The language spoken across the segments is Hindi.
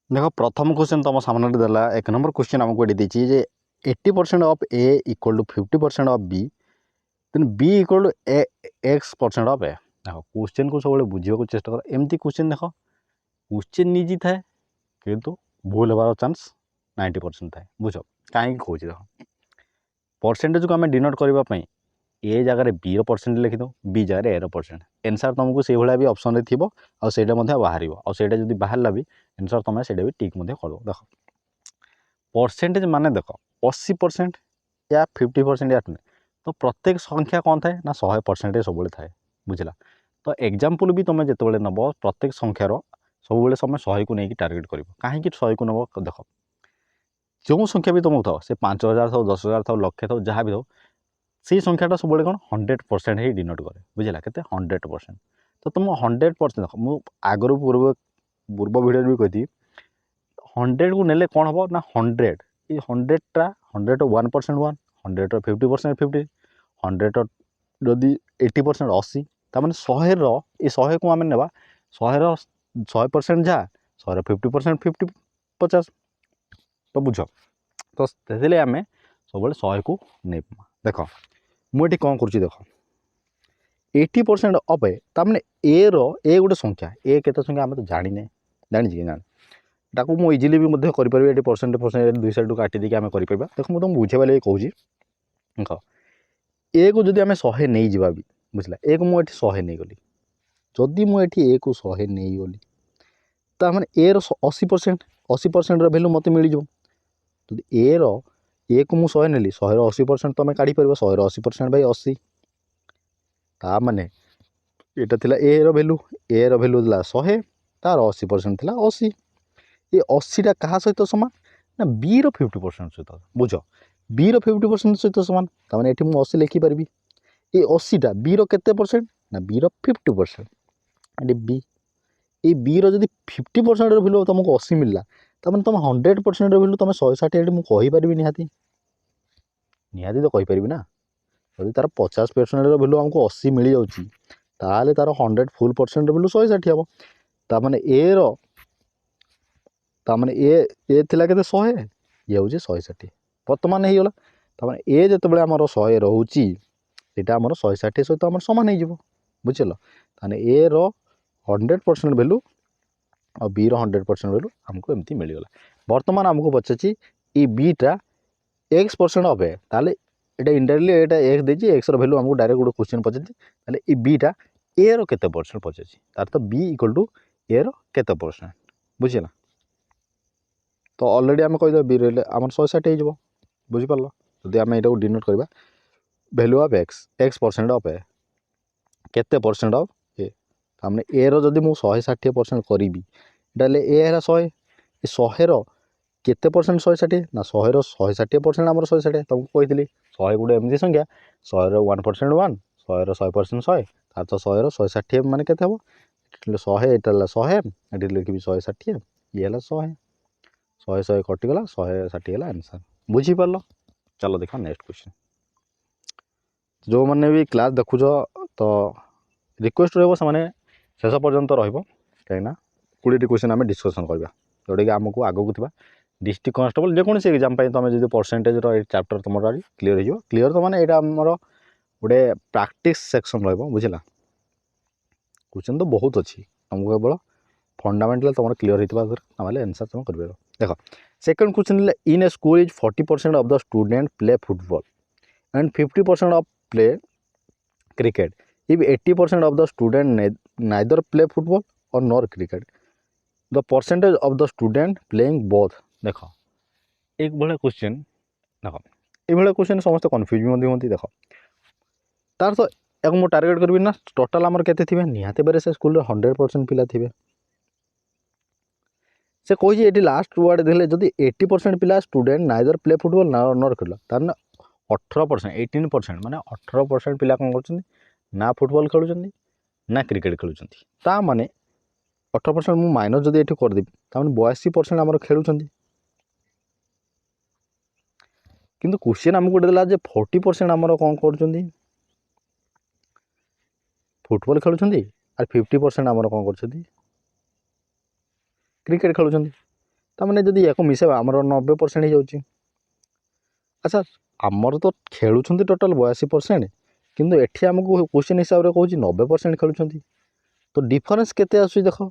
देखो प्रथम क्वेश्चन तुम सामने देला एक नंबर क्वेश्चन आमको ये देती जे 80% of A equal to 50% of B then B equal to x% of A. देखो क्वेश्चन को सब बुझे चेष्टा कर एमती क्वेश्चन देख क्वेश्चन निजी थाए किंतु भूल होबार चांस 90% थाए बुझ कहीं कौच देख परसेंटेज को आम डिनोट करने ए जगह बी परसेंट लिखिद बी जगह ए परसेंट एनसर तुमको से भाया भी ऑप्शन थी आईटा बाहर आईटा जब बाहर भी एनसर तुम से भी टिक कर देख परसेंटेज माने देख 80% या 50% या 20 तो प्रत्येक संख्या कौन थाए ना 100% सब थाए बुझला। तो एग्जाम्पल भी तुम जो नब प्रत्येक संख्यार सब समय 100 को लेकिन टार्गेट कर कहीं 100 को नब देख जो संख्या भी तुमको था से 5000 था 10,000 था लक्षे था जहाँ भी था से संख्याटा सब कौन 100% ही डिनोट करे बुझला के 100%। तो तुम 100% देख मुझे आगर पूर्व भिडियो भी कही 100 को नेले कौन हम ना 100 ये 100टा 100 1% 1 100 50% 50 100 जदि 80% 80 तार 100 ये 100 को आम ना 100% जा 100 50% 50 50 तो बुझ तो से आम सब 100 को नहीं देख मुझे कौन कर देख 80% अफ ए तार ए गोटे संख्या ए के संख्या आम तो जाने जानी कि जाने ताकू मुझे इजिली भी करें ये परसेंट दुई साइड काटी देकी आम कर देख मुझे तुम बुझेबा लगे कहूँ देख ए को जब आम 100 नहीं जावा भी बुझला ए को मुझे 100 नहीं गली जदि मुझे ए को 100 नहीं गली तो मैंने ए 80% भैल्यू मत मिल जाए ए को मुझे 100 नेली 100 80% तुम काढ़ी पार 100 80% भाई 80 ता माने यहाँ थी ए भैल्यू था 100 तार 80% थी 80 ये 80टा क्या सहित सामान ना बी 50% सहित बुझ बी 50% सहित सामान ताने ये मुझे 80 लिखिपारि ये 80टा बी केते परसेंट ना बी 50% ये बी ये बी रदि 50% भैल्यू तुमको 80 मिलला तमें तुम 100% भैल्यू तुम 160 मुझे कहीपरि निहाती निहाती तो कहीपरि ना जदि तार 50% भैल्यू आमको 80 मिल जाऊँगी ताल तार 100 फुल परसेंट भैल्यू 160 हम ताने ताने ए थिला के 100 ये हूँ 160 बर्तमान होगा ताने ए जो आम 100 रोचे यहाँ आम 160 सहित आम सामान हो बुझल ताने ए 100% भैल्यू और बी 100% भैल्यू आमको एमती मिलगला। बर्तमान आमको पचार ये बीटा x% अफ है ताले ये इनडायरेक्टली ये एक्स देती एक्स भैल्यू आमको डायरेक्ट गोटे क्वेश्चन पचार ये बीटा ए केते परसेंट पचार तार तो बी इक्वल टू ए केते परसेंट बुझला। तो ऑलरेडी आम कहीदे बी रही आम 160 हो बुझिपार जदि आम यहाँ डिनोट करवा भैल्यू ऑफ x% अफ ए केते परसेंट अफ ए तामने ए रदि मुझे 160% करी ए है 100 ये 100 केते परसेंट 160 ना 100 160% आम 160 तुमको कही 100 गोटे एमती संख्या 100 1% 1 100 100% 100 तार तो 100 160 मान के 100 यहाँ 100 ये लिखी 160 ये 100 100 100 कटिगला 160 है आंसर बुझीपार। चलो देखा नेक्स्ट क्वेश्चन जो मैंने भी क्लास देखुच तो रिक्वेस्ट रोने शेष पर्यंत रहीना 20टी क्वेश्चन आम डिस्कसन करवा जोटा कि आमको आगू थी डिस्ट्रिक्ट कांस्टेबल जेकोसी एग्जाम तुम जो परसेंटेज चैप्टर तुम क्लीयर हो क्लीयर तो मैंने यहाँ आमर गोटे प्रैक्टिस सेक्शन रुझला क्वेश्चन तो बहुत अच्छी तुमको केवल फंडामेंटल तुम क्लीयर होता आंसर तुम कर देख second question in a school is 40% of the student play football and 50% of play cricket if 80% of the student neither play football और nor cricket the percentage of the student playing both देख एक भाया क्वेश्चन देख ये क्वेश्चन समस्त कन्फ्यूज देख तार तो एक मुझे टार्गेट करी ना टोटाल आमर के निहाती बेरे से स्कूल 100% पिला थे से कही ये लास्ट वर्ड देले जदि 80% पिला student neither play football nor खेल तार 18% 18% माने 18% पिला कौन कर ना फुटबॉल खेलुं ना क्रिकेट खेलुं ता माने 18% मु माइनस जदि ये करदेवी ताने 82% आमर खेलुं किंतु क्वेश्चन आमको देला जे 40% आमर कौन कर फुटबॉल खेलुं और 50% आमर कौन कर क्रिकेट खेलुं ताने जदि या मिसेबा आमर 90% हो जाऊँगी। अच्छा आमर तो खेलुंट टोटाल 82% किंतु एठी आमको क्वेश्चन हिसाब से कहूँ 90% खेलुंट तो डिफरेन्स केते आसुची देख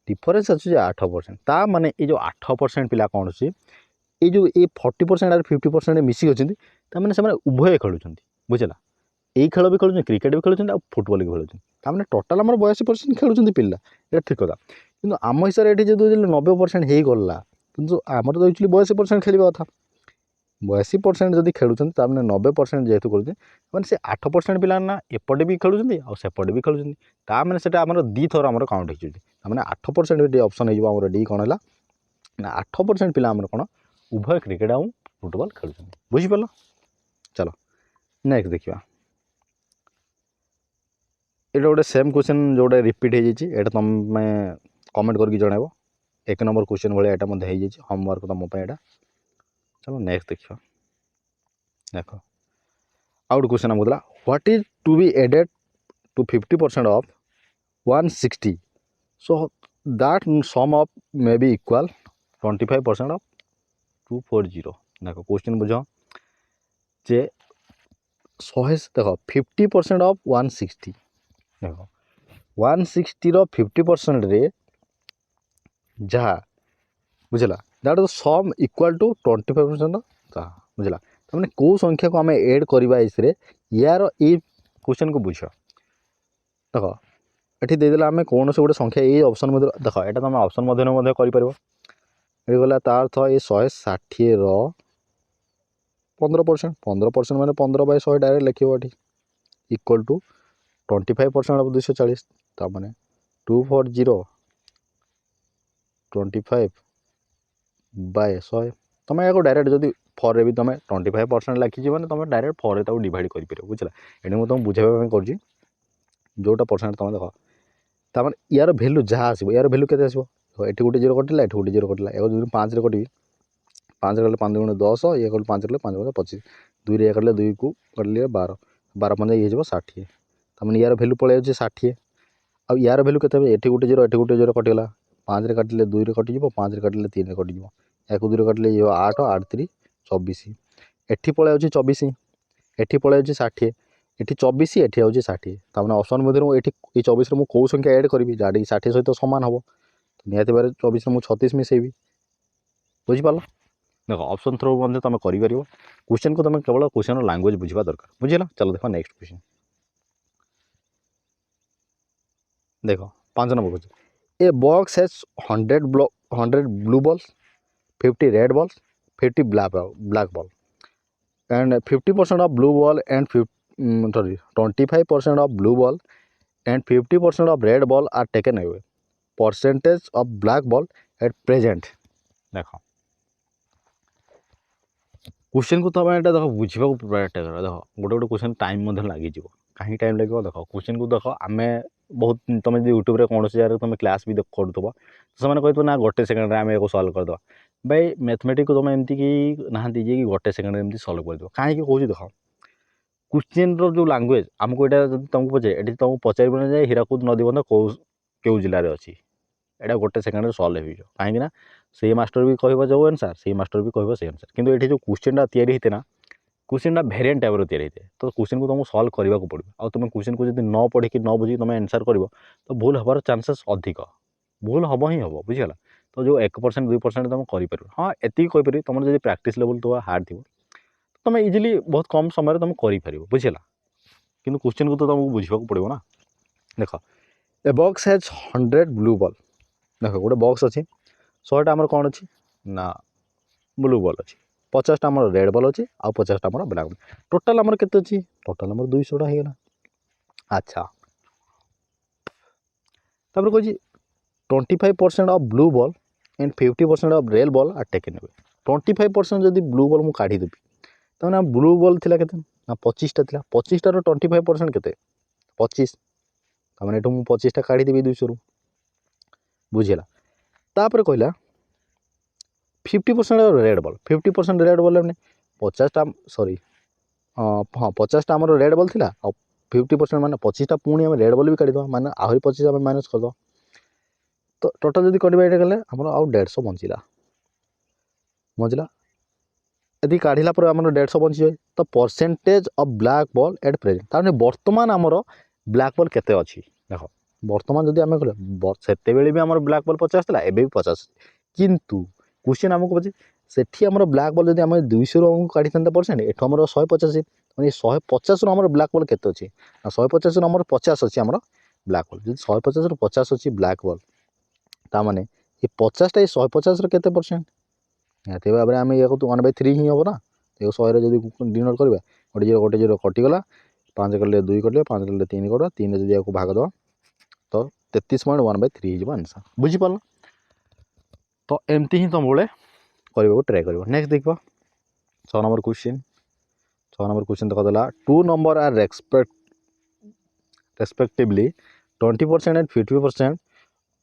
डिफरेन्स आसुची 8%। ता माने ये जो 8% पिला कौन अच्छी ये जो ये 40% और 50% मिसिक अच्छे ताने से उभय खेलुंट बुझला यही खेल भी खेलुं क्रिकेट भी खेलुं आ फुटबल भी खेलुं ताने टोटाल आम 82% खेलुं पिला ये ठीक कथा कि आम हिसाब से ये जो 90% हो गला कि आमर तो एक्चुअली 82% खेलवा कथा 82% जब खेलुं 90% जेहेतु करुँचे मैंने से 8% पिला ना एपटे भी खेलुं आ सेपटे भी खेलुं ताने से दी थर आम काउंट होने 8% ऑप्शन हो डी कौन है ना 8% पिला कौन उभय क्रिकेट आ फुटबल खेलुं बुझिपार। चलो नेक्स्ट देखा ये गोटे सेम क्वेश्चन जोटा रिपीट हो जाए तुम कमेंट करके जनइब 1 नंबर क्वेश्चन भाई यहाँ होमवर्क तुम यहाँ। चलो नेक्स्ट देखिए देख आउ गोटे क्वेश्चन आमको what is to be added to 50% of 160 so that sum of may be equal 25% of 240 देख क्वेश्चन बुझ जे 100 देख 50% ऑफ 160 देख 160 50% रे जहाँ बुझला दैट सम इक्वल टू 25% जहाँ बुझला तमें कौ संख्या को आम एड करवा इसरे यार ये क्वेश्चन को बुझ देख ये देदेला आम कौन से गोटे संख्या ये ऑप्शन मध्य देख यहाँ तुम ऑप्शन मध्य कर गला तार अर्थ ये 160 15% मैंने 15/100 डायरेक्ट लिखे ये इक्वल टू 25% ऑफ 240 ताने 240 25/100 तुम या डायरेक्ट जब फर भी तुम 25% लिखी मैंने तुम डायरेक्ट फर डिवाइड कर बुझला ये मुझे तुमको बुझाई कर जोटा परसेंट तुम देख तार यार भैल्यू जहाँ आसो यार भैल्यू के आसो ये गोटे 0 कटिला ये गोटे 0 कटिला या 5 कटि 5 कटे 5 × 10 ये कटे 5 कटे 5 × 25 2 रे कटिले 2 को कटिले 12 12 5 ये 60 तार यार भैल्यू पलि जाए 60 आ यार भैल्यू के ये गोटे 0 ये गोटे 0 कटिगला 5 रे काटिले 2 रे कटिज 5 रे काटिले 3 रे कटिज या 2 रे काटिले ये 8 8 3 24 एठी पलि जाए 24 एठी पलि जाए 60 एठी 24 एठी आउची 60 तार ऑप्शन मध्य ये 24 रे मु कौ संख्या ऐड करी जहाँ 60 सहित सामान हम निहत बारे 24 में 36 मिसेबी बुझिपार देख ऑप्शन थ्रू मध्य तुम कर क्वेश्चन को तुम केवल क्वेश्चन लैंग्वेज बुझा दरकार बुझेगा। चलो देखो नेक्स्ट क्वेश्चन देख 5 number question a box has 100 blue balls 50 red balls 50 black ball and 50% of blue ball and 25% of blue ball and 50% of red ball are taken away percentage of black ball at present देख क्वेश्चन को तुम यहाँ देख बुझा पूरा देख गोटे गोटे क्वेश्चन टाइम लगे कहीं टाइम लगे देख क्वेश्चन को देख आम बहुत तुम यूट्यूब कौन से जगह तुम क्लास भी करूब से कहते ना गोटे सेकेंड आम एक सल्व करदे भाई मैथमेटिक्स को तुम एमती कि ना कि गोटे सेकेंड एमती सल्व कर कहीं कौन देख क्वेश्चन जो लैंग्वेज आमको यहाँ तुमको पचारे ये तुमको पचार जाए हीराकुद नदीबंध कौ जिले में अच्छी यहाँ गोटे सेकेंड सल्व हो कहीं से मास्टर भी कह जो आंसर से मास्टर भी कह से आंसर किंतु ये जो क्वेश्चन होते ना क्वेश्चन भेरिएंट टाइप या तो क्वेश्चन को तुमको सल्व करने को पड़ो आ तुम क्वेश्चन को जब न पढ़ी न बुझी तुम आंसर कर तो भूल हबार चांसेस अधिक भूल हम ही हम बुझीगला तो जो 1% 2% तुम कर हाँ एति कहीपर तुम जब प्रैक्टिस लेवल तो हार्ड थी तुम इजिली बहुत कम समय तुम कर बुझेगा कि क्वेश्चन को तो तुमको बुझा पड़ो ना देख a box has 100 blue ball देख गोटे बॉक्स अच्छी 100टा आमर कौन अच्छी ना ब्लू बॉल अच्छी 50टा आमर रेड बॉल अच्छी आ 50टा आमर ब्लैक बॉल टोटाल आमर केते अच्छी टोटाल आमर 200टा होगा। अच्छा तापर कहछि 25% of blue ball and 50% of red ball are taken away 25% जदि ब्लू बॉल मु काढ़ी देबी तमने ब्लू बॉल थिला केते ना 25टा थिला 25टा रो 25% केते 25 तमने एठो मु 25टा काढ़ी देबी 200 रु बुझिला तापर कहला 50% रेड बॉल 50% रेड बॉल ने 50टा सॉरी हाँ 50टा आमर रेड बॉल थिला आ 50% माने 25टा पुणी आम रेड बॉल भी काढ़ी दवा माने आहरी 25 आम माइनस कर दवा तो टोटाल जब कटा ये गले आम आउ 150 बचिला बचिला यदि काढ़ला पर आम 150 बची तो percentage of black ball at present तार बर्तमान आमर ब्लैक बॉल केते अच्छी देख बर्तमान जब आम से भी आम ब्लैक बॉल 50 था एवं भी 50 किंतु क्वेश्चन आमको पचे सेठी आम ब्लैक बॉल जब आम 200 रु काढ़ी था परसेंट एठू आम 150 मैंने 150 रु आम ब्लैक बॉल केते अच्छी 150 रु आम 50 अच्छी आम ब्लैक बॉल जब 150 रु 50 अच्छी ब्लैक बॉल ताने ये 50टा 150 केते परसेंट निहती भाव में आम ये 1/3 ही हम ना ये 100 जब डिनोट करवा गोटे जीरो कटिगला 5 कले 2 कटे 5 कले 3 कट 3 जब आपको भाग दवा तो 33.1/3 हो आंसर बुझीपार तो एमती ही तुम बड़े करने ट्राए कर नेक्स्ट देख 6 नंबर क्वेश्चन देखा 2 number are respectively 20% and 50%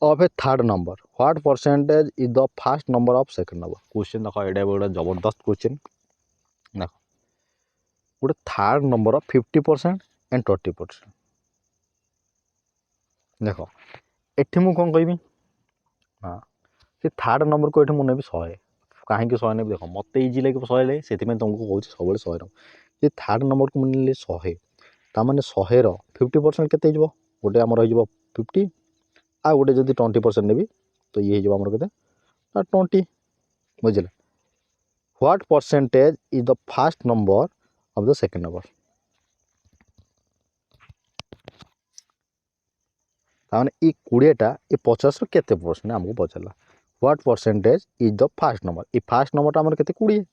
of a third number what percentage is the first number of second number question देखो ये गोटे जबरदस्त क्वेश्चन देख गोटे थर्ड नंबर ऑफ 50% and 20% देख एठी मु कौन कहबी हाँ से थर्ड नंबर को ये मुझे 100 कहीं 100 ने देख मत इजी लगे 100 लगे से तुमको कहूँ सब 100 ये थर्ड नंबर को मुझे 100 ताने 100 50% केते गोटे आम रही 50 आ गोटे जब 20% नेबी तो ये आमर के 20 बुझे what percentage is the first number of the second number ताने ये 20टा ये 50 केते परसेंट आमको पचारा what percentage is the first number ये फर्स्ट नंबर आमर केते 20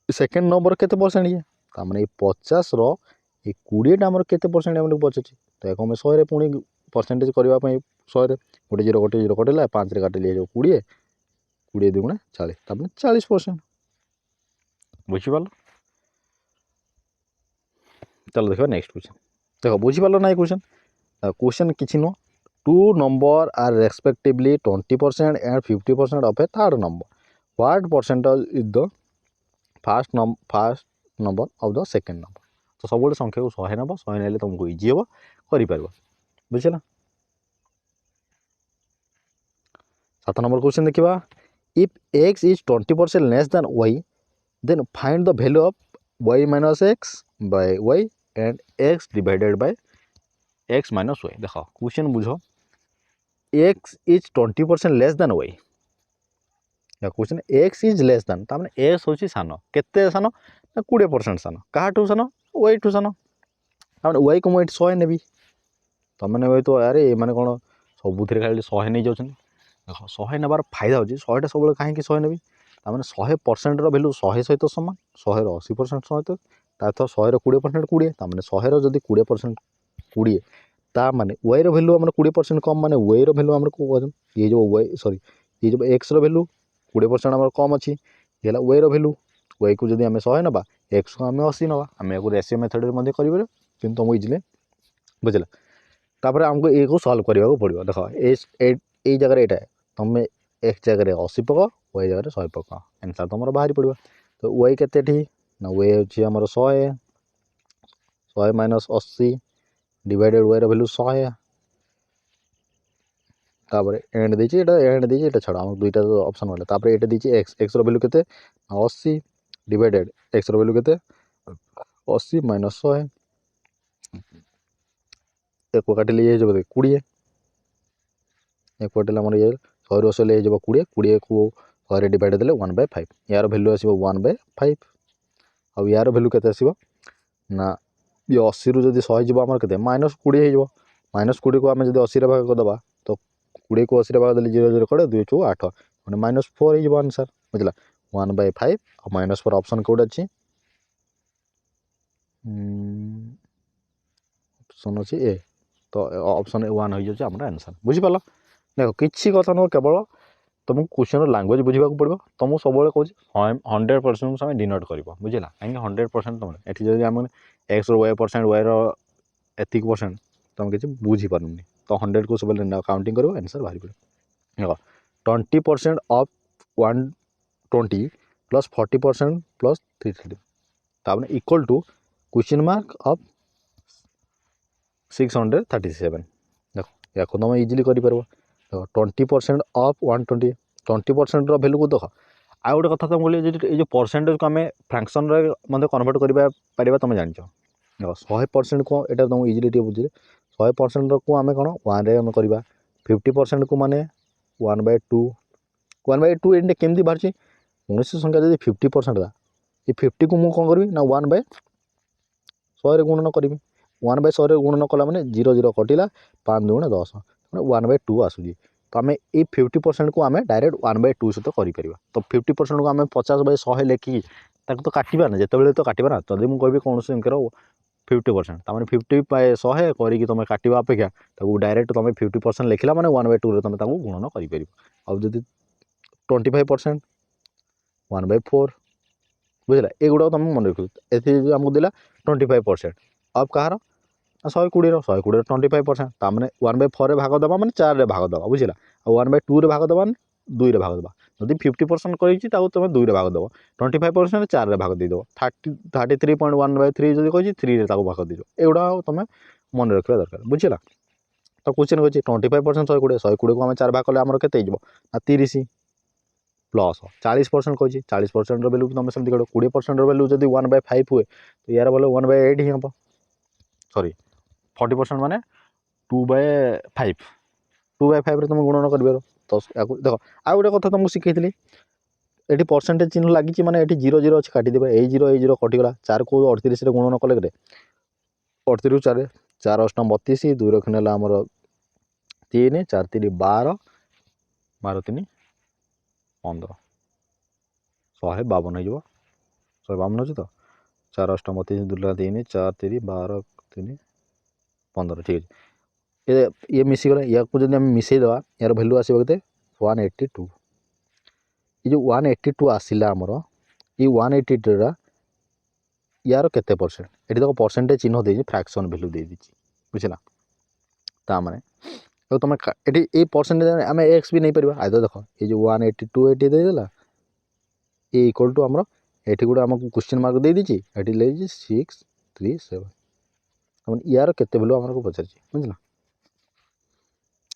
सेकंड नंबर केते परसेंट ये ताने 50 रो ये 20टा आमर केते परसेंट आमको पचाची तो एक 100 रे पुणी परसेंटेज करने 100 गोटे जीरो कटेला 5 रे काटिले 20 20 2 40 तापने 40% बुझीपाल चलो देखो नेक्स्ट क्वेश्चन देखो बुझीपाल ना क्वेश्चन क्वेश्चन किसी नुह 2 number are respectively 20% and 50% of a third number what percentage is the first number of the second number तो सब संख्या को 100 नब 100 ने तुमको इजी हम कर बुझे 7 नंबर क्वेश्चन देखा if x is 20% less than y then find the value of y minus x by y and x divided by x minus y देख क्वेश्चन बुझ x is 20% less than y question x is less than तार x हूँ सान केते सान 20% सान क्या सान y ठू सान तार y को मुझे 100 नेबी तुमने भाई तो अरे मैंने कौन सबुथ खाली 100 नहीं जाऊँ देख 100 नेबार फायदा हो 100टा सब कहीं 100 नेबी तार 100% भैल्यू 100 सहित सामान 100 80% सहित तो 100 20% 20 तार 100 जब 20% 20 ता माने वाई भैल्यू आम 20% कम माने वाई भैल्यू आम ये जो वाई सॉरी ये जो एक्स भैल्यू 20% आम कम अच्छी ये वाई भैल्यू वाई को जब आम 100 ना एक्स को आम 80 ना आम या रेसियो मेथड कर तुमको इजिले बुझे तापर आमको ये सल्व करने पड़ो देख ये जगह यहाँ तुम एक्स जगह 80 पक वाई जगह 100 पक आंसर तुम बाहरी पड़ो तो वाई केते ना वाई हूँ आम 100 माइनस 80 डिवाइडेड वाई भैल्यू 100 तापर एंड दीजिए छाड़ आम दुईटा ऑप्शन वाला तापर ये दीजिए एक्स भैल्यू केते 80 डिवाइडेड एक्स भैल्यू केते 80 माइनस 100 एक काटिले ये 20 एक काटिले आम ये 100 रू 80 ये 20 20 को 100 डिवाइड देले 1/5 यार भैल्यू आसो 1/5 आ यार भैल्यू केते आसो ना ये 80 रू जब 100 जीव आम के -20 हो -20 को आम जब 80 भाग करदे तो 20 को 80 भाग देले 0 0 कड़े 2 4 8 मैंने -4 हो आंसर बुझला 1/5 -4 ऑप्शन कौट अच्छी ऑप्शन अच्छी ए तो ऑप्शन 1 हो जाए आंसर बुझीपाल देख किसी कथा नुह केवल तुमको क्वेश्चन लैंग्वेज बुझा पड़ो तुमको सब कहूँ 100% आम डिनोट कर बुझला कहीं 100% तुम ये जब आम एक्स वाई परसेंट वाई एतिक परसेंट तुम किसी बुझीपारूनी तो 100 को सब काउंटिंग कर आंसर बाहरी पड़ो देख 20% ऑफ 120 प्लस 40% प्लस 330 तापर equal to question mark of 637 देख या तुम इजिली कर देख 20% ऑफ 120 20% भैल्यू को देख आ गोटे कथा तुम बोलिए ये परसेंटेज को आम फ्रैक्शन रे कन्वर्ट कर तुम जान देख 100% को यहाँ तुमको इजिली टे बुझे 100% को आम कौन 1 आम करवा 50% को माने 1/2 1/2 एंड केमती बाहर कौन संख्या जब 50% ये 50 को मुझे कौन करी ना 1/100 गुणन करी 1/100 गुणन कला मैंने 0 0 कटिला 5 2 10 1/2 आसूँ तो आम ये 50% को आम डायरेक्ट 1/2 सहित कर तो 50% को आम 50/100 लेखिकी तो काटा ना जिते तो काटा ना जब मुझे कहि कौन संख्यार 50% तमें 50/100 करके तुम काटा अपेक्षा डायरेक्ट तुम 50% लिखला मैंने 1/2 तुम गुणन कर जब 25% 1/4 बुझला एगुड़ा तुम मन रख ये आमको देला 25% अब कहार 120 25% ताने 1/4 भाग दबा मैंने 4 भाग दबा बुझला और 1/2 भाग दबा 2 भाग दबा जब 50% करी तुम 2 भाग दब 25% 4 भाग देदेव 33.1/3 जब कही 3 भाग देदेव एगुड़ा तुम मन रखा दरकार बुझला तो क्वेश्चन कही 25% 120 को आम 4 भाग कले आमर के 30 प्लस 40% कही 40% वैल्यू तुम सेमती करो 20% वैल्यू जब 1/5 हुए तो यार बोले 1/8 ही हम सॉरी 40% माने 2/5 2/5 तुम गुणन कर तो देख आ गोटे कथा तुमको शिखी ये परसेंटेज चिन्ह लगी मैंने ये 0 0 अच्छे काटिदेव ये 0 कटिगला 4 को 38 गुणन कले 38 4 4 8 32 2 रखी ना आमर 3 4 3 12 12 3 15 152 हो 152 तो 4 8 32 2 3 4 3 12 3 15 ठीक है ये मिसीगला या जब आम मिसईदेवा यार भैल्यू आसो के 182 ये जो 182 आसला आमर ये 182 यार केते परसेंट ये देखो परसेंटेज चिन्ह दे फ्रैक्शन भैल्यू दे दीजिए बुझला ताने तो तुम ये परसेंटेज आम एक्स भी नहीं पार आज देख ये जो 182 ये देदेला ये इक्वल टू आमर ये गोटे आमको क्वेश्चन मार्क दे दीजिए ये ले 637 यार केते भैल्यू आमको पचार बुझला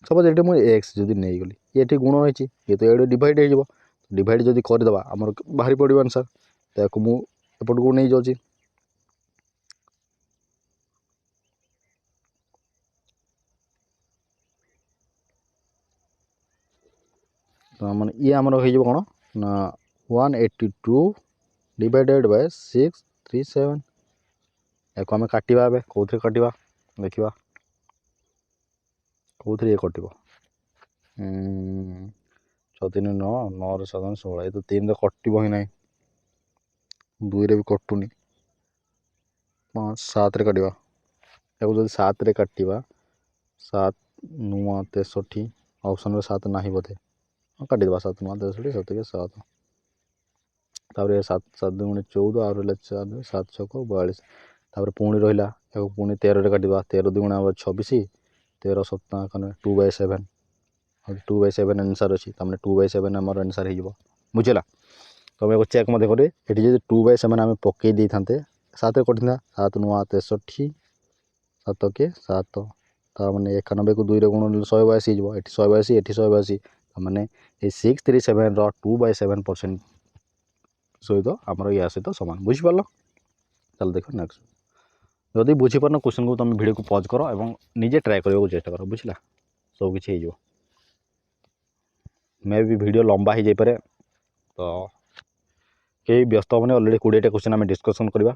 सपोज ये मुझे एक्स जब नहीं गली ये गुण होती ये तो ये डिवाइड हो डिवाइड जब करदे आमर बाहरी पड़ो आंसर तो मुझे को नहीं जाऊँगी तो मैंने ये आमर हो कौन ना 182 डिवाइडेड बाय 637 या आम काटा कौन काटा देखा कौन ये कट 6 3 9 9 7 16 ये तो 3 कटो ही ना 2 भी कटुनी 5 7 काटा या जब 7 काटा 7 9 63 ऑप्शन 7 ना बोधे काटिदेवा 7 9 63 7 7 तापर 7 7 2 14 आ रहा 4 7 6 42 तापर पुणी रहा पुणी 13 काटिदेवा 13 2 26 13 7 2/7 2/7 आंसर अच्छी 2/7 आम आंसर हो बुझला तुम एक चेक मत करे ये 2/7 आम पकई दे था 7 कटा 7 9 63 7 के 7 ताने 91 को 2 गुण 182 हो 182 ये 182 मैंने 637 2/7% सहित आमर या सहित सामान बुझीपार चल देख नेक्स्ट जदि बुझीपार क्वेश्चन को तुम वीडियो को पॉज कर और निजे ट्राए करने को चेष्टा कर बुझला सब किसी हो मे भी वीडियो लंबा हो जापे तो कई व्यस्त होने अलरेडी 20टा क्वेश्चन आम डिस्कसन करवा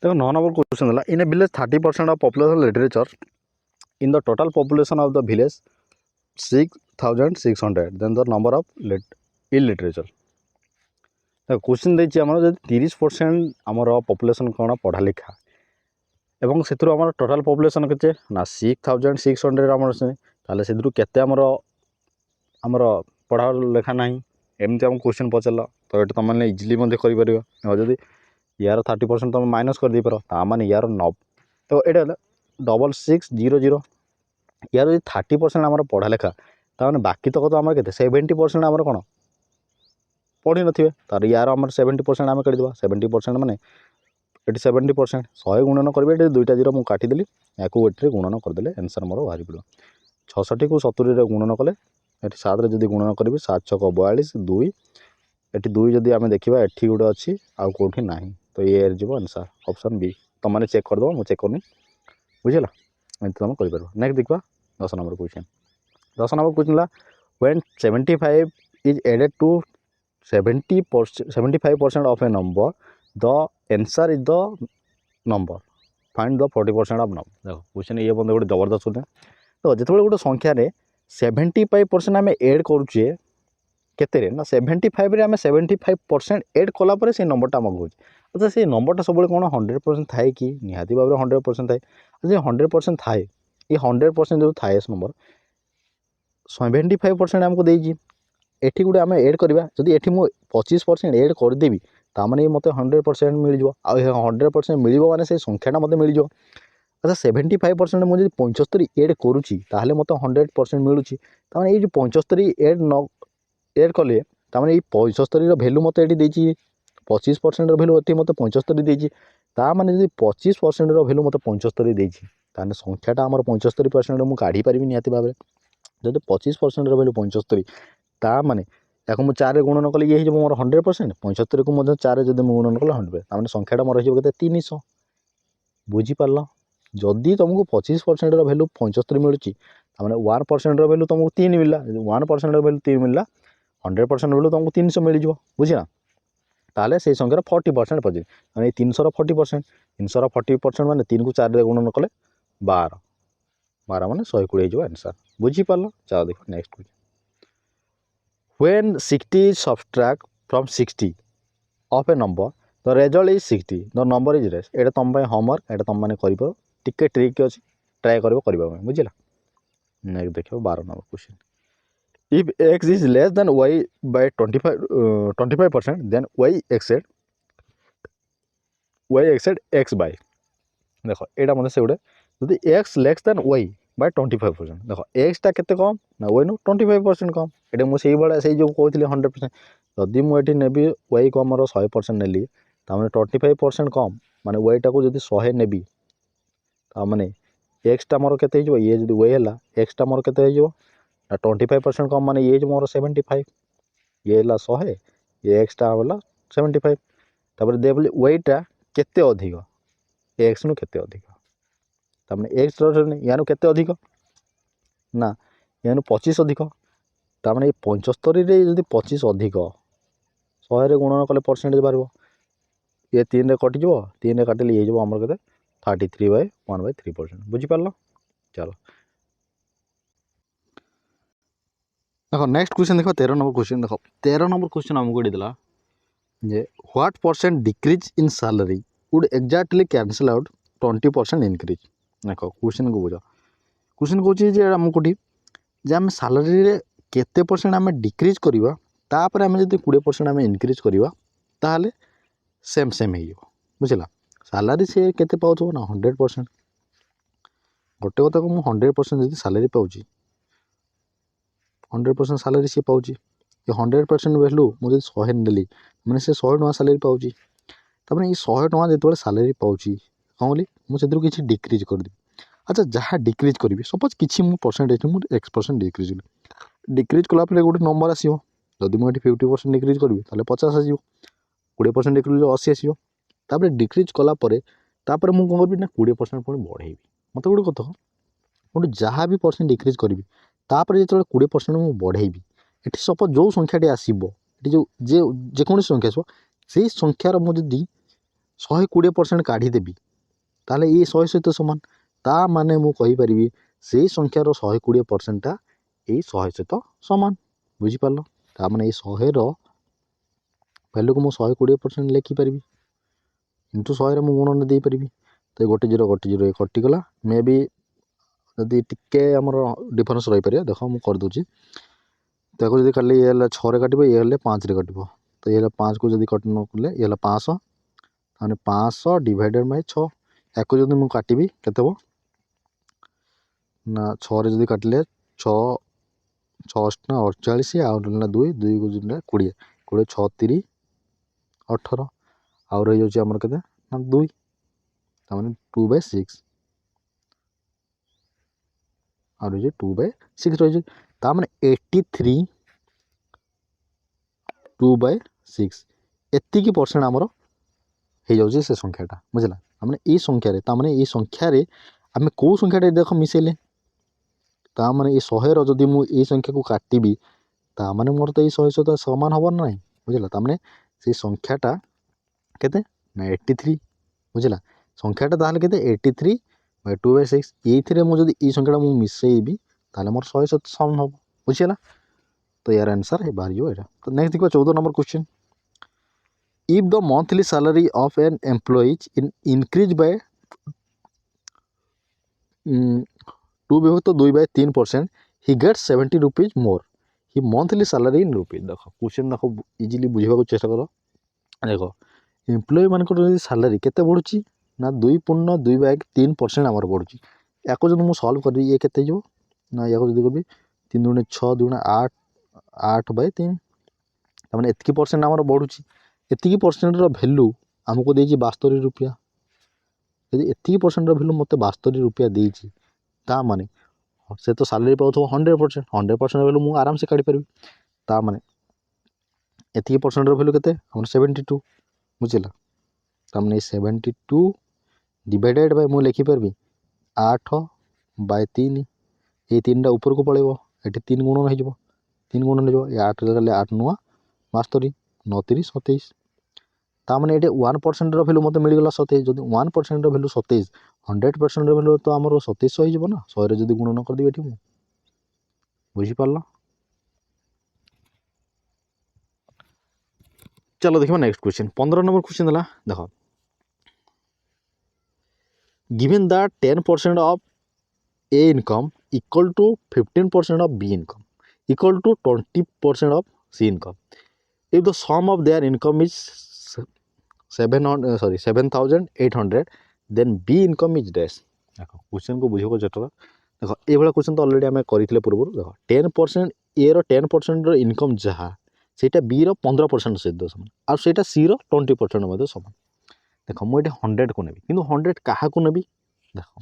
देखो 9 नंबर क्वेश्चन है in a village 30% of population literate in the total population of the village 6600 then the number of illiterate देखो क्वेश्चन देखिए आम जब 30% आमर पॉपुलेशन कौन पढ़ा लिखा एवं से टोटाल पॉपुलेशन के ना 6600 आम ताले से केते आमर पढ़ा लेखा ना एमती आम क्वेश्चन पचार तो ये तुम मैंने इजिली कर जब यार 30% तुम माइनस कर दे पार मैंने यार 9 तो ये 6600 यार जो 30% आम पढ़ा लेखा ताने बाकी तक तो आम के 70% आम कौन पढ़ी नथिबे तार यार आम 70% आम काटिदेवा 70% माने ये 70% 100 गुणन करेंगे 2टा 0 मुझे काटिदेली या गुणन करदे आंसर मोर बाहरी पड़ो 66 को 70 गुणन कले ये 7 जदि गुणन करी 7 6 42 2 ये 2 जदि आम देखा ये गोटे अच्छी आउ कौटी ना तो ये जीव आंसर ऑप्शन बी। तुम मैंने चेक करदेव मुझे चेक करनी बुझेगा एमती तुम कर। नेक्स्ट देखा 10 number question. 10 number question when 75 is added to 75% of a number the answer is the number find the 40% of number. देखो क्वेश्चन ये बंद गोटे जबरदस्त होते तो जो गोटे संख्यार 75% आम एड करुचे केते ना 75 आम 75% एड कलापर से नंबरटा आमको हो। अच्छा से नंबरटा सब कौन 100% थाए कि निहाती भाव 100% थाए। अच्छा 100% थाए ये 100% जो थाए नंबर 75% आमको देगी एठी गुटे आम एड करवा जदि एठी मु 25% एड करदेवी ताने मत 100% मिल जाव आ 100% मिल माने से संख्याटा मत मिल जाव। अच्छा 75% मुझे 75 एड करुच्ची ताहले मत 100% मिलूँ ताने ये जो 75 एड न एड कले ताने ये 75 भैल्यू मत ये 25% भैल्यू ये मत 75 देती ताने जब 25% भैल्यू मत 75 देती ताने संख्याटा आमर 75% मुझे काढ़ी पारि निहाती भाव जब 25% भैल्यू 75 ताने या मुझे 4 गुणन कले ये मोर 100% 75 को 4 जब गुणन कले 100 ताने संख्याटा मोर हो 300 बुझीपार। जदि तुमको 25% भैल्यू 75 मिलूँ 1% भैल्यू तुमको 3 मिलला 1% भैल्यू 3 मिलला 100% भैल्यू तुमको 300 मिल जाए बुझा ताले से संख्यार 40% पजे मैंने 300 40% 300 40% मैंने 3 को 4 गुणन कले 12 12 मैंने 120 हो आंसर बुझीपार। चलो देखो next question when 60 is subtract from 60 of a number the result is 60 the number is less। एटा तुम होमवर्क एटा तुम मैंने कर टिके ट्रिक अच्छी ट्राए कर बुझला। नेक्स्ट देखो 12 number question if x is less than y by 25% then y exceed x by। देखो एटा मतलब से गोटे जदि x less than y by 25% देखो एक्सटा केते कम ना y नु 25% कम एटा मुझे भाया से जो कहते 100% जदि मुझे नेबी y को आमर 100% नेली ताने 25% कम माने y टा को जदि 100 नेबी ताने एक्सटा मोर केते हो ये जदि y हला एक्सटा मोर केते हो ना 25% कम माने ये मोर 75 ये हला 100 ये एक्सटा हला 75 तापर देबले y टा केते अधिक एक्स नु केते अधिक ताने एक्स यानु केते अधिक ना यानु 25 अधिक ताने 75 रे जदि 25 अधिक 100 रे गुणन कले परसेंटेज बारबो ये 3 रे कटि जबो 3 रे काटिले ये जबो हमर केते 33/1/3% बुझी पारलो। चलो देखो नेक्स्ट क्वेश्चन देखो 13 नंबर क्वेश्चन देखो 13 नंबर क्वेश्चन हमको देला जे what percent decrease in salary would exactly cancel out 20% increase. देखो क्वेश्चन को बुझ क्वेश्चन कौन आमको जे आम सैलरी केते परसेंट आम डिक्रीज करवा तापर आम जब 20% आम इनक्रीज करवा ताहले सेम सेम हो बुझला। सैलरी से केते पाउछ ना 100% गोटे कथा को 100% जब सैलरी पाऊँ 100% सैलरी सी पाऊँ 100% वैल्यू मुझे 100 नेली मैंने से 100 टका सैलरी पाऊँ तापर ये 100 टका जो सैलरी पाऊँ कौन बोली मुझे किसी डिक्रीज करदेवी। अच्छा जहाँ डिक्रीज करी सपोज किसी मु परसेंटेज मुझे x% डिक्रीज कलापर गोटे नंबर आसो जदि मुझे 50% डिक्रीज करी 50 आसो 20% डिक्रीज 80 आसो तापर डिक्रीज कलापर तापर मुझे कौन करी ना 20% पुणी बढ़ेबी मत गोटे कथ मुझे जहाँ भी परसेंट डिक्रीज करी तापर जो 20% मुझे बढ़ेबी ये सपोज जो संख्याटी आसो जो जेकोसी संख्या आसो से संख्यार मुझे 120% काढ़ीदेवी ताले ये 100 सहित सामान ता माने मु कहि परिबी से संख्यार 120% टा ये 100 सहित सामान बुझीपार ता माने ये 100 रो वैल्यू को मु 120% लिखि परिबी इंटू 100 रे मु गुणन दे परिबी तो गोटे जीरो कटिगला मे बी जदि टिके आमर डिफरेंस रही पारे देख मु कर दूची ताको जदि काली ये 6 रे काटिबो ये 5 रे काटिबो तो ये 5 को जदि कट न कले ये 500 माने 500 डिवाइडेड बाय 6 याको जदि मु काटिबी केते हो ना 6 रे जदि काटिले 6 6 ना 48 आउ ना 2 2 को जने 20 20 6 3 18 आउ रही जाउची हमर केते ना 2 ता माने 2/6 और रही 2/6 रही ताने 83 2/6 एतिकी परसेंट आमर हो जाऊँगी से संख्याटा बुझला ताने ये संख्यारे ताने ये संख्यारे आम कौ संख्याटा देख मिसेले ताने ये 100 रदि मुझे संख्या को काटि ताने मोर तो ये 100 सहित सामान हम ना बुझला ताने से संख्याटा केते ना 83 बुझला संख्याटा ताहले केते 83/2/6 ये मुझे ये संख्याटा मुझे मिसेबी ताहले मोर 100 सहित सामान हम बुझला तो यार आंसर है बाहर जो तो नेक्स्ट देखो 14 number question if the monthly salary of an employ increase by 2/3% he gets 70 rupees more he monthly salary in rupees देखो क्वेश्चन देखो इजीली बुझा चेष्टा कर देख एम्प्लॉय मान सैलरी केते बढ़ुची ना 2.2/3% आमर बढ़ुची या जो सल्व करी ये केते जो ना या जो कभी 3 दूने 6 दूने 8 8/3 तमाने एतकी परसेंट आमर बढ़ुची एतिकी परसेंट भैल्यू आमको देजी 72 रुपया यदि एतिकी परसेंट भैल्यू मत 72 रुपया देजी ता माने से तो सैलरी पाऊ 100% भैल्यू मुझे आराम से काढ़ी पारि ता माने एतिकी परसेंट भैल्यू केते हमर 72 बुझला तामने 72 डिवाइडेड बाय मु लिखि परबी 8/3 ये 3टा ऊपर को पड़ेबो एठी 3 गुणन हो जिवो 3 गुणन हो जिवो ये 8 गले 8 9 72 9 3 27 तामने ये 1% भैल्यू मत मिलगला 27 जदि 1% भैल्यू 27 100% भैल्यू तो आमर 2700 हो ना 100 रे जदि गुणन कर देबे एठी बुझी पारला चलो देखिए नेक्स्ट क्वेश्चन 15 नंबर क्वेश्चन देला देखो given the 10% of A income equal to 15% of B income equal to 20% of C income if the sum of their income is 7,800 then B income is dash देखो क्वेश्चन को बुझे को जटला देखो ये वाला क्वेश्चन तो ऑलरेडी आम करथिले पूर्व देखो 10% A रो 10% इनकम जहाँ सेटा B रो 15% सहित समान और सेटा C रो 20% मध्य समान देखो मुझे 100 को नेबी किंतु 100 कहा को नेबी देखो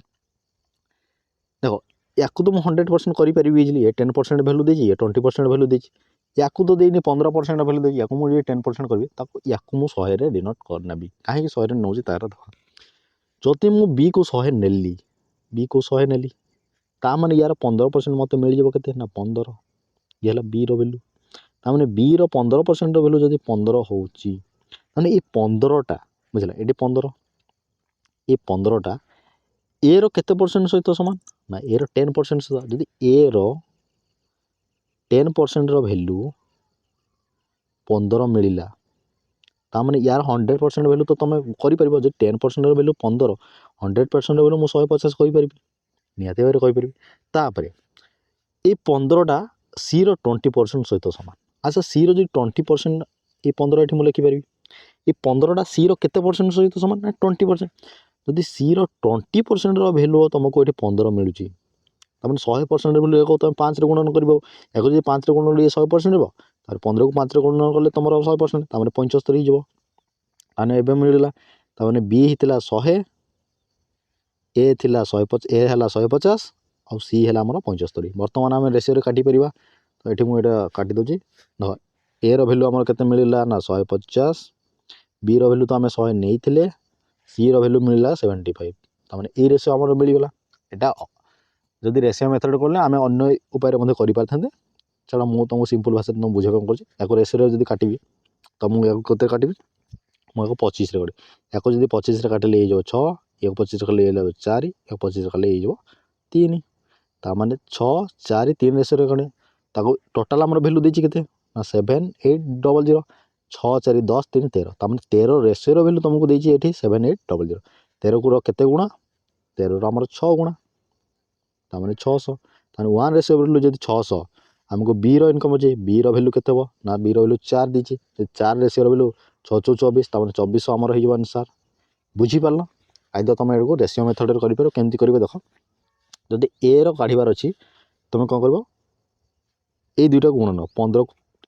देखो या तो मुझे 100% करी इजिली ये 10% भैल्यू देजी ये 20% भैल्यू देजी या तो देनी 15% भैल्यू देजी या मुझे 10% करी या मुझे 100 डिनोट करनेबी कहीं 100 नौ तार देख जदि मु B को 100 नेली B को 100 नेली ता माने यार 15% मत मिल जाबो केते ना 15 ये हला B रो वैल्यू ता माने B रो 15% रो वैल्यू जदि 15 होउची माने ये 15 टा बुझला एडी 15 ये 15 टा ए रो केते परसेंट सहित समान ना ए रो 10% सहित जदि ए रो 10% रो वैल्यू 15 मिलिला ता माने यार 100% वैल्यू तो तुम करि परबो जे 10% रो वैल्यू 15 100% वैल्यू मु 150 कहि परबी नियाते बारे कहि परबी तापरे ए 15 टा सी रो 20% सहित समान अच्छा सी रो जे 20% ए 15 एठी मु लिखि परबी ए 15 टा सी रो केते परसेंट सहित समान ना 20% जदि सी रो 20% रो वैल्यू तुमको ये 15 मिलूँ तमें 100% वैल्यू एक तुम 5 गुणन कर जो 5 गुणन 100% हो तार 15 को 5 गुणन कले तुम 100% तमें 75 होने एवं मिलला तमें बी होता 100 ए थिला 100 ए है 150 और सी है आम 75 बर्तमान आम रेसीओ काटी पार तो ये मुझे काटी दूसरी देख ए रैल्यू आम के मिलला ना 150 बी रैल्यू तो आम 100 नहीं थे सी रैल्यू मिलला 75 तमें ये रेसीओ आम मिलगला यहाँ जदि रेसीओ मेथड कले आम अन्य उपाय करें चलो मुझे तुमको सिंपल भाषा तुम बुझे कर रेसीओ जब काटि तो मुझे कत काटि मुझे 25 काटी या जब 25 काटिले ये 6 एक 25 कले 4 एक 25 कले ये 3 ताने 6 4 3 रेसीओ कणे टोटाल आम भैल्यू देती के 7800 6 4 10 3 13 तमें 13 रेसीओ भैल्यू तुमको देती ये 7800 13 को केते गुणा 13 आम 6 गुणा ताने 600 ताने 1 रेसीओ भैल्यू जब 600 आमको बी रो इनकम अच्छे बी रो भैल्यू केते ना बी रो भैल्यू 4 दीची 4 रेसीओ भैल्यू 6 4 24 ताने 2400 आमर हो आंसर बुझी पारल आइदर तुम ये रेसीओ मेथड कर केमती कर देख जदि ए रो काढ़ार अच्छी तुम कौन कर ये दुईटा गुणन 15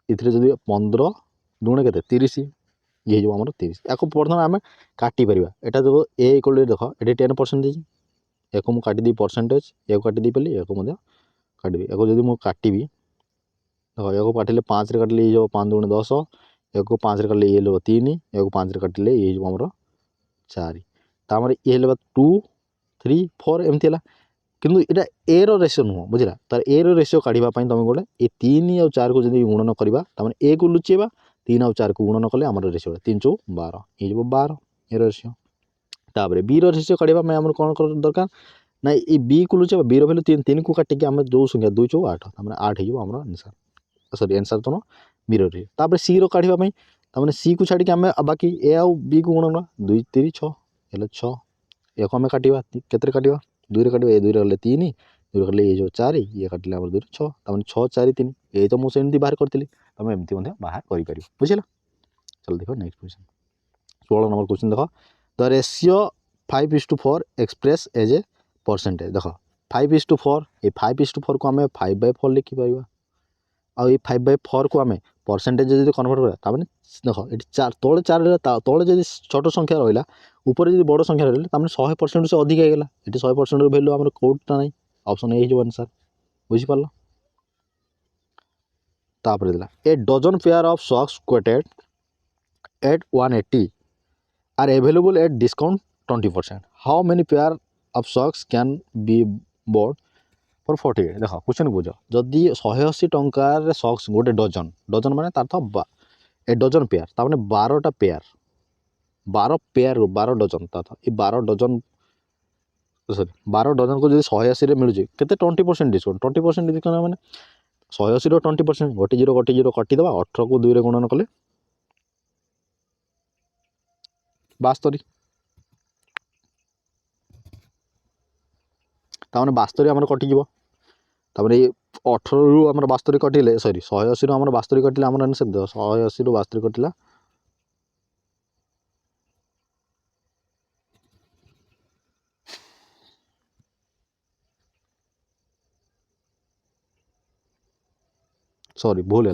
ये जब 15 दुणे के 30 ये आम 30 या प्रथम आम काटी पार यहाँ जो ए इक्वल देख ये 10% या मुझे काटिदी परसेंटेज या काटिदी पारि या काटि एक जदि मुझे काटि देख एक काटिले 5 रे काटिले ये 5 दूनी 10 एक 5 रे काटिले ये 3 एक 5 रे काटिले ये आमर 4 तामर ये 2 3 4 एमती है किंतु इटा ए रो रेशियो नुह बुझला तार ए रो रेशियो काढ़ा तुम गोटे ये 3 और 4 को जब गुणन करवा ए को लुचेबा 3 और 4 को गुणन कले आम रेशियो 3 चौ 12 ये 12 ए रेशियो तापर बी रो रेशियो काढ़ा आम कौन कर दरकार ना ये बी को लुचेबा बी रो भैल्यू 3 3 को काटिक आम जो संख्या 2 चौ 8 8 हो आम आंसर सॉरी आंसर तो बी रो रेशियो तापर सी रो काढ़ा तमें सी को छाड़ी आम बाकी ए आउ बी को गुणन 2 3 6 हेल्ले 6 एक आम काटा के काटा 2 रे काटा ए 2 रे गले 3 2 रे गले ये जो 4 ये काटिले आम 2 6 तमें 6 4 3 ये तो मुझे एमती बाहर करी तुम एमती बाहर कर बुझल। चलो देखो नेक्स्ट क्वेश्चन 16 नंबर क्वेश्चन देख the ratio 5:4 express as a percentage देख 5:4 ये 5:4 को आम 5/4 लिखिपर आ 5/4 को आम परसेंटेज जब कन्वर्ट करा देख ये तले 4 तले जब छोट संख्या रहा ऊपर जब बड़ संख्या रहा 100% से अधिक होगा ये 100% भैल्यू आम कौटा ना ऑप्शन ए हो आंसर बुझीपार तापर देला a dozen pair of socks quoted at 180 are available at discount 20%. How many pair of socks can be bought for 48? देख क्वेश्चन बुझ जदि 180 टंकार सॉक्स गोटे डजन डजन माने तार तो ए डजन पेयर तार 12टा पेयर 12 डजन तार ये 12 डजन सॉरी 12 डजन को जब 180 मिलूँ के 20% डिस्काउंट 20% डिस्काउंट मैंने 180 20% गोटे जीरो कटिदेवा 18 को 2 रे गुणन कले 72 ताने 72 आम कटिज तापर ये 18 रु आम 72 कटिले सॉरी 180 रु आम 72 कटिले आम आंसर 180 रु 72 कटिला सॉरी भूल है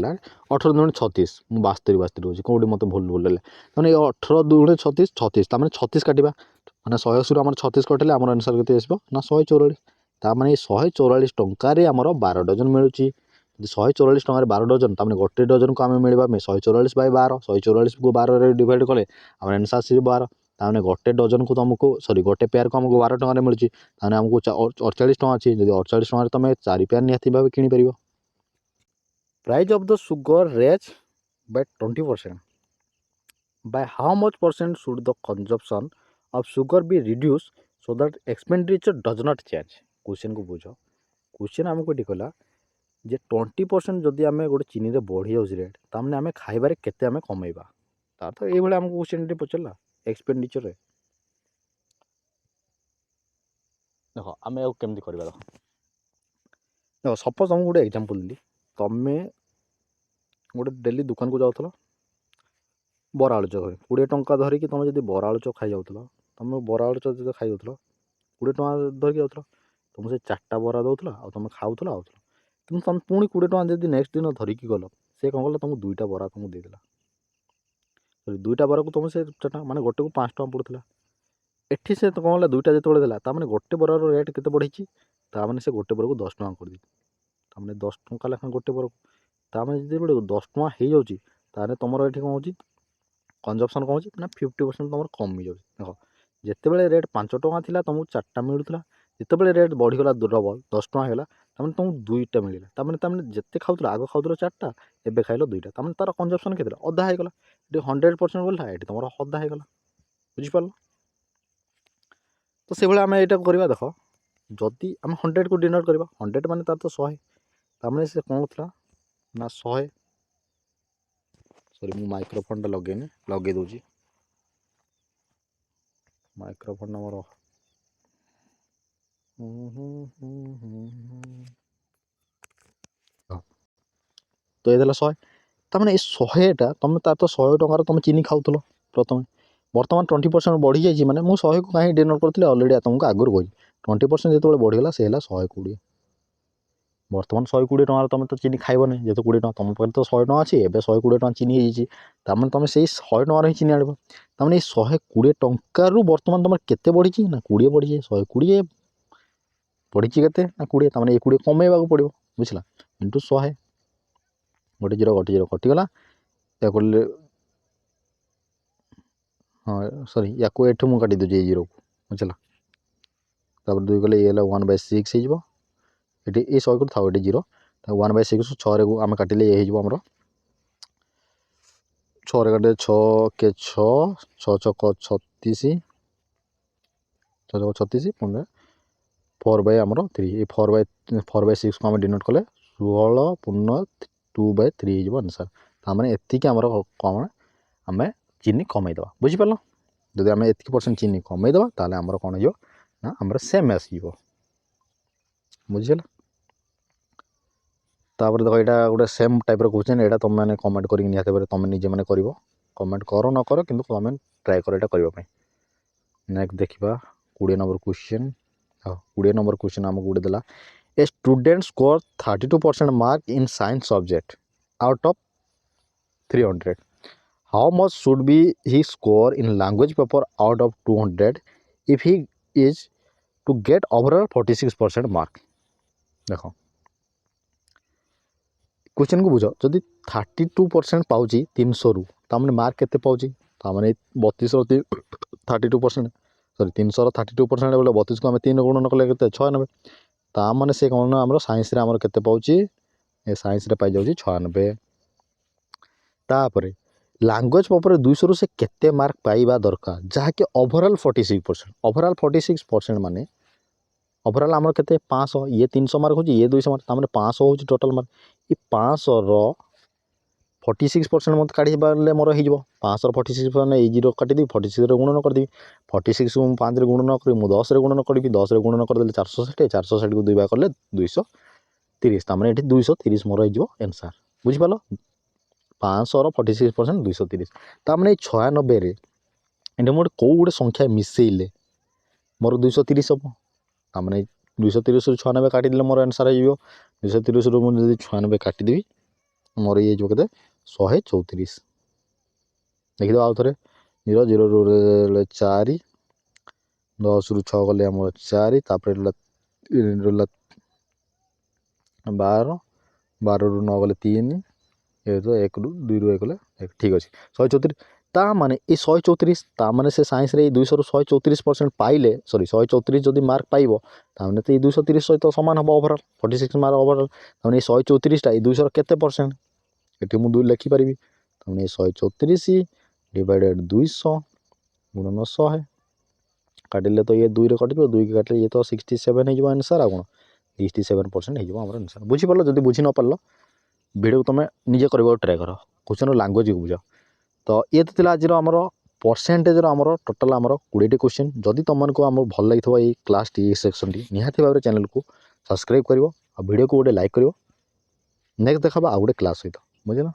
18 दूनी 36 मुझे 72 हो कौटे मत भूल है मैंने 18 दूनी 36 36 तार 36 काटा मैंने 180 आम 36 कटिले आम आंसर के ना 144 तार 144 टकर आम 12 डजन मिलूँ 144 टकर 12 डजन तार गोटे डजन को आम मिलवा 144/12 144 को 12 डिवाइड कले आम आंसर आस 12 ताने गोटे डजन को तुमको सॉरी गोटे पेयर को आमको 12 टकर मिलूँ आमको 48 टका अच्छी जब 48 टकर तुम 4 पेयर निहाती भाव किपर price of the sugar raised by 20%. By how much percent should the consumption of sugar be reduced so that expenditure does not change? Question को बुझ क्वेश्चन आमको ये कहला जे 20% जदि आम गोटे चीनी रे बढ़ी जाऊँ रेट तामने आम खाइबारे केते आम कमेबा तार तो ये आमको क्वेश्चन पचारा एक्सपेंडिचर रे देख आम केमती करवा देख सपोज तुमको गोटे एग्जांपल देली तमें गोटे डेली दुकान को जाऊल बरा आलुचप 20 टंका धरिकी तुम जब बरा आलुचप खाई जाऊल तुम बरा आलुचप जो खाई जाऊल 20 टंका धरिकी जाऊल तुमको से 4टा बरा दौला आ तुम खाऊल आउल कि तुम पुणी 20 टंका जब नेक्स्ट दिन धरिकी गल से कौन कला तुमको 2टा बरा तुमको देदेला सॉरी 2टा बरा को तुम से 4 माने गोटे को 5 टंका पड़ूला एठी से कौन है 2टा जो देला ताने गोटे बरार रेट केते बढ़ी ताने से गोटे बरा को 10 टंका कर दी ताने 10 टंका लेखा गोटे बरा को ताने जो 10 टंका हो जाऊँगी ताने तुम ये कौन हो कंजप्शन कौन ना 50% तुम कमी जाऊँ देख जिते रेट 5 टंका थी तुमको 4टा मिलूला जिते रेट बढ़ीगला डबल 10 टंका होगा तमें तुमको 2टा मिलला तमें जिते खाऊल आग खाऊल 4टा एवं खाइल 2टा तमें तार कंजप्शन के अधा होगा ये 100% बोलता ये तुम अधा होगा बुझीपार तो से भाई आम यहाँ करवा देख जदि आम 100 को डिनोट करवा 100 मान तार तो 100 तामें से कौन था ना 100 सॉरी मु माइक्रोफोन लगे दूसरी माइक्रोफोन मोर तो ये 100 तार 100टा तुम तार तो 100 टकर तुम चीनी खाऊल प्रथम बर्तमान 20% बढ़ी जाइए मैंने मुझे 100 को कहीं डिनोट करी अलरेडी तुमको आगुरी कही 20% जो बढ़ीगला से 120 बर्तमान 120 टकर तुम तो चीनी खाइब नहीं जेहतु 20 टका तुम पाखे तो 100 टका अच्छी एवं 120 टका चीनी होती तुम से 100 टकर ही चीनी आण तमें 120 टकर बर्तमान तुम के बढ़ी ना 20 बढ़ी 120 पढ़ी के 20 तार ये 20 कमेवा पड़ो बुझला इंटू 100 गोटे जीरो कटिगला या हाँ सॉरी या एठू मुझे काटी दूसरी जीरो को बुझला तापर 2 गले ये 1/6 हो ये 100 को था ये जीरो 1/6 6 आम काटिले ये आमर 6 काटे 6 के 6 6 चक 36 6 चक 36 पुणे 4/3 ये 4/6 को आम डिनोट कले 16 पूर्ण 2/3 हो आंसर तार एतिक आमर कौन आम चीनी कमेदे बुझिपार जदि आम एतिक परसेंट चीनी कमेदे ताले आमर कौन हो ना आमर सेम आसो बुझीगला तापर देख यहाँ गोटे सेम टाइप क्वेश्चन यहाँ तुम मैंने कमेंट कर निहत भाव तुम निजे मैंने कर कमेंट कर न कर कि कमेंट ट्राए कर यहाँ करने नेक्स्ट देखा 20 नंबर क्वेश्चन 20 नंबर क्वेश्चन आमको गोटे देला a student score 32% mark in science subject out of 300 how much should be he score in language paper out of 200 if he is to get overall 46% mark देख क्वेश्चन को बुझ जदि 32% पाँच 300 रु ताने मार्क केते पाँच ताने 32 32% सॉरी 300 32% बोले 32 को आम 3 गुणन कले के 96 ताने से कौन आम साइंस रे आमर केते पाँच ए साइंस रे पाई जाउची 96 तापर लैंग्वेज पेपर 200 रु से केते मार्क पाइबा दरकार जहाँकि ओवरऑल 46% ओवरऑल 46% माने ओवरऑल आमर केते 500 ये 300 मार्क होची ये 200 मार्क ताने 500 होची टोटल मार्क ये 500 रो 46% मत काढ़ी बारले मोर हो 500 46% ए जीरो काटी दी 46 रे गुणन कर दी 46 को 5 रे गुणन करी मु 10 रे गुणन करी 10 रे गुणन कर देले 460 को 2 बार करले 230 ताने एठी 230 मोर हो आंसर बुझि पालो 500 रो 46% 230 ताने 96 रे एंड मोर को गुडे संख्या मिसेइले मोर 230 हो ताने 230 रु 96 काटी देले मोर आंसर हो 230 रु मु जदी 96 काटी देबी मोर ये जो केते 134 देखिए आउ थे 0 0 रु 4 10 रु 6 गले आम 4 तापर 12 12 रु 9 गले 3 ये तो 1 रु 2 रु 1 गले ठीक अच्छे 134 ता माने ये 134 ता माने से साइंस रे 200 रु 134% पाइले सॉरी 134 जदि मार्क पाइबो ता माने तो 230 सहित समान हम ओवरऑल 46 मार्क ओवरऑल ता माने 134 टा 200 केते परसेंट एटी मु 2 लिखि पारिबी ता माने 134 डिवाइडेड 200 गुणन 100 है काटिले तो ये 2 रे कटिबो 2 के काटिले ये तो 67 हे जो आंसर आ कोन 67% हे जो हमर आंसर बुझि परलो जदि बुझि न परलो वीडियो को तुम निजे करबो ट्राई करो क्वेश्चन लैंग्वेज को बुझ तो ये तो थिला आज आमर परसेंटेज आमर टोटाल आमर 20 क्वेश्चन जदि तुमको आम भल लगी ये क्लास टी सेक्शन टी निहाती भाव चैनल को सब्सक्राइब करिवो आ वीडियो को गोटे लाइक करिवो नेक्स्ट देखा आ गोटे क्लास सहित बुझे ना।